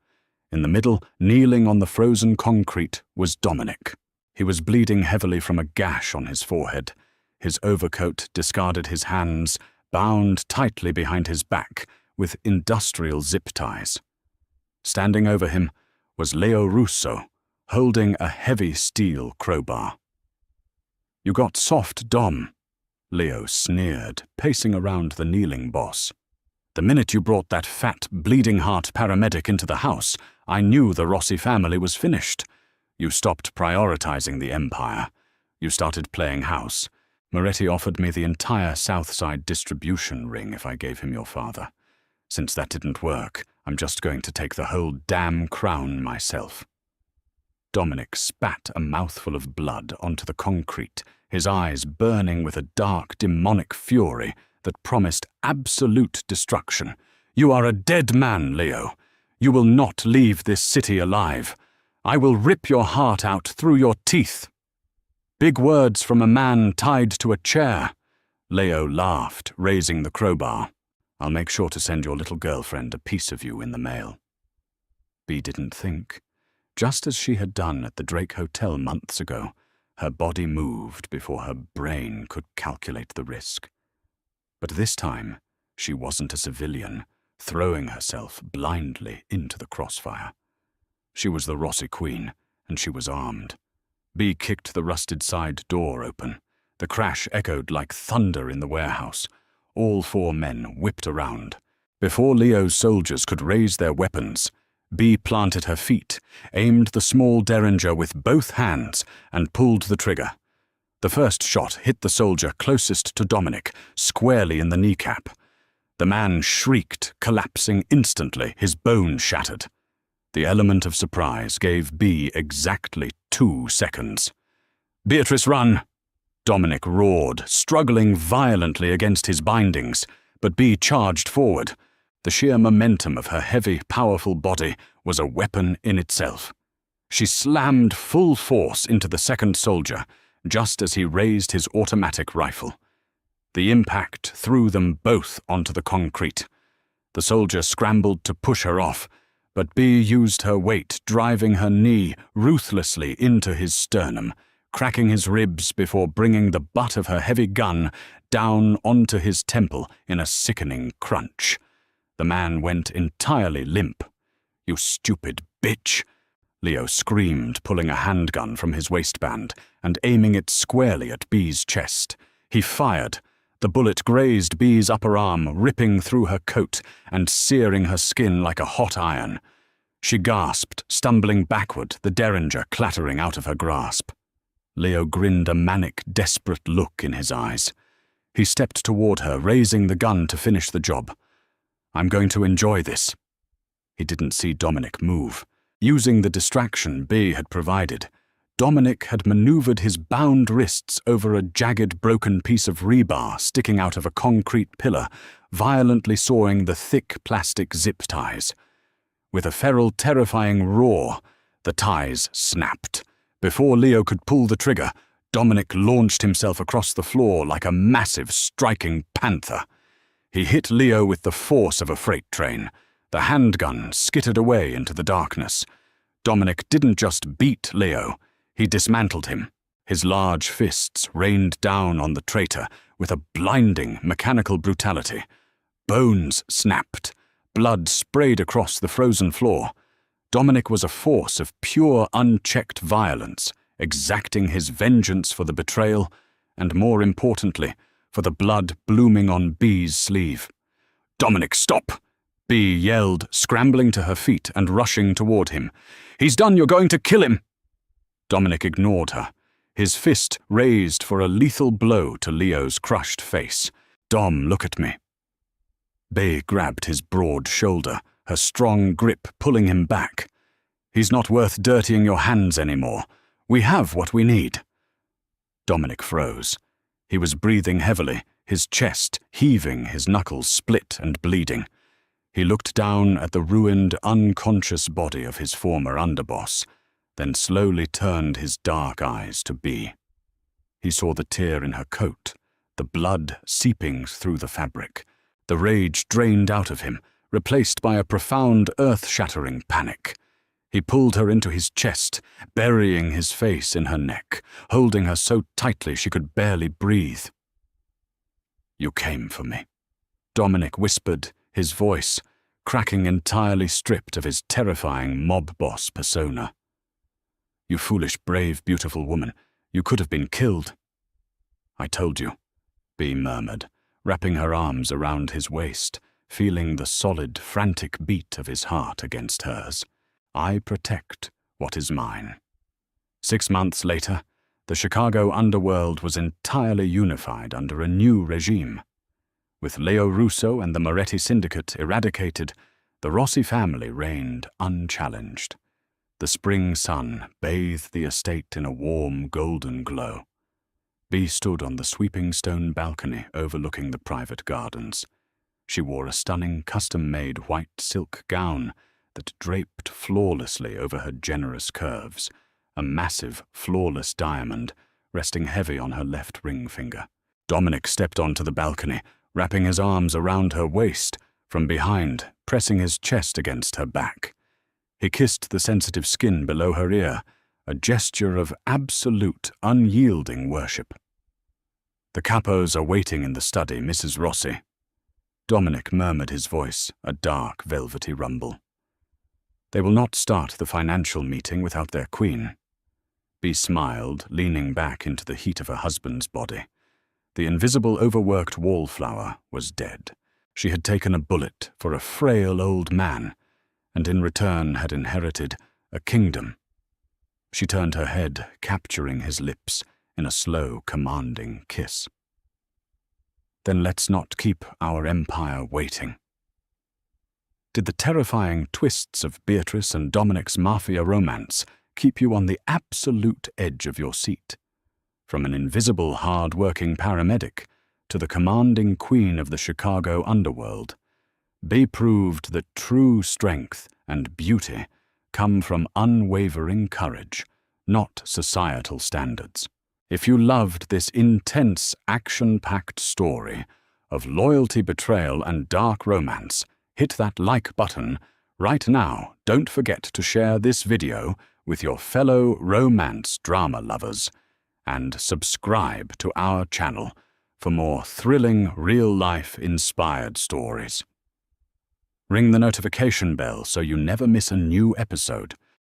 In the middle, kneeling on the frozen concrete, was Dominic. He was bleeding heavily from a gash on his forehead. His overcoat discarded his hands, bound tightly behind his back with industrial zip ties. Standing over him was Leo Russo, holding a heavy steel crowbar. "You got soft, Dom," Leo sneered, pacing around the kneeling boss. "The minute you brought that fat, bleeding-heart paramedic into the house, I knew the Rossi family was finished. You stopped prioritizing the empire. You started playing house. Moretti offered me the entire Southside distribution ring if I gave him your father. Since that didn't work, I'm just going to take the whole damn crown myself." Dominic spat a mouthful of blood onto the concrete, his eyes burning with a dark, demonic fury that promised absolute destruction. You are a dead man, Leo. You will not leave this city alive. I will rip your heart out through your teeth." "Big words from a man tied to a chair." Leo laughed, raising the crowbar. "I'll make sure to send your little girlfriend a piece of you in the mail." Bea didn't think. Just as she had done at the Drake Hotel months ago, her body moved before her brain could calculate the risk. But this time, she wasn't a civilian, throwing herself blindly into the crossfire. She was the Rossi Queen, and she was armed. Bea kicked the rusted side door open. The crash echoed like thunder in the warehouse. All 4 men whipped around. Before Leo's soldiers could raise their weapons, Bea planted her feet, aimed the small derringer with both hands, and pulled the trigger. The first shot hit the soldier closest to Dominic, squarely in the kneecap. The man shrieked, collapsing instantly, his bones shattered. The element of surprise gave Bea exactly 2 seconds. "Beatrice, run!" Dominic roared, struggling violently against his bindings, but Bea charged forward. The sheer momentum of her heavy, powerful body was a weapon in itself. She slammed full force into the second soldier, just as he raised his automatic rifle. The impact threw them both onto the concrete. The soldier scrambled to push her off, but Bea used her weight, driving her knee ruthlessly into his sternum, cracking his ribs before bringing the butt of her heavy gun down onto his temple in a sickening crunch. The man went entirely limp. "You stupid bitch!" Leo screamed, pulling a handgun from his waistband and aiming it squarely at Bea's chest. He fired. The bullet grazed Bea's upper arm, ripping through her coat and searing her skin like a hot iron. She gasped, stumbling backward, the derringer clattering out of her grasp. Leo grinned a manic, desperate look in his eyes. He stepped toward her, raising the gun to finish the job. "I'm going to enjoy this." He didn't see Dominic move. Using the distraction Bea had provided, Dominic had maneuvered his bound wrists over a jagged, broken piece of rebar sticking out of a concrete pillar, violently sawing the thick plastic zip ties. With a feral, terrifying roar, the ties snapped. Before Leo could pull the trigger, Dominic launched himself across the floor like a massive, striking panther. He hit Leo with the force of a freight train. The handgun skittered away into the darkness. Dominic didn't just beat Leo, he dismantled him. His large fists rained down on the traitor with a blinding, mechanical brutality. Bones snapped. Blood sprayed across the frozen floor. Dominic was a force of pure, unchecked violence, exacting his vengeance for the betrayal, and more importantly, for the blood blooming on Bea's sleeve. "Dominic, stop!" Bea yelled, scrambling to her feet and rushing toward him. "He's done, you're going to kill him!" Dominic ignored her, his fist raised for a lethal blow to Leo's crushed face. "Dom, look at me." Bea grabbed his broad shoulder, her strong grip pulling him back. "He's not worth dirtying your hands anymore. We have what we need." Dominic froze. He was breathing heavily, his chest heaving, his knuckles split and bleeding. He looked down at the ruined, unconscious body of his former underboss, then slowly turned his dark eyes to Bea. He saw the tear in her coat, the blood seeping through the fabric, the rage drained out of him, replaced by a profound, earth-shattering panic. He pulled her into his chest, burying his face in her neck, holding her so tightly she could barely breathe. "You came for me," Dominic whispered, his voice cracking entirely stripped of his terrifying mob boss persona. "You foolish, brave, beautiful woman. You could have been killed." "I told you," Bea murmured, wrapping her arms around his waist, feeling the solid, frantic beat of his heart against hers. "I protect what is mine." 6 months later, the Chicago underworld was entirely unified under a new regime. With Leo Russo and the Moretti Syndicate eradicated, the Rossi family reigned unchallenged. The spring sun bathed the estate in a warm, golden glow. Bea stood on the sweeping stone balcony overlooking the private gardens. She wore a stunning custom-made white silk gown that draped flawlessly over her generous curves, a massive, flawless diamond resting heavy on her left ring finger. Dominic stepped onto the balcony, wrapping his arms around her waist, from behind, pressing his chest against her back. He kissed the sensitive skin below her ear, a gesture of absolute, unyielding worship. "The capos are waiting in the study, Mrs. Rossi." Dominic murmured his voice, a dark, velvety rumble. "They will not start the financial meeting without their queen." Bea smiled, leaning back into the heat of her husband's body. The invisible, overworked wallflower was dead. She had taken a bullet for a frail old man, and in return had inherited a kingdom. She turned her head, capturing his lips in a slow, commanding kiss. "Then let's not keep our empire waiting." Did the terrifying twists of Beatrice and Dominic's Mafia romance keep you on the absolute edge of your seat? From an invisible, hard-working paramedic to the commanding queen of the Chicago underworld, Bea proved that true strength and beauty come from unwavering courage, not societal standards. If you loved this intense, action-packed story of loyalty, betrayal, and dark romance, hit that like button right now. Don't forget to share this video with your fellow romance drama lovers, and subscribe to our channel for more thrilling, real-life inspired stories. Ring the notification bell so you never miss a new episode.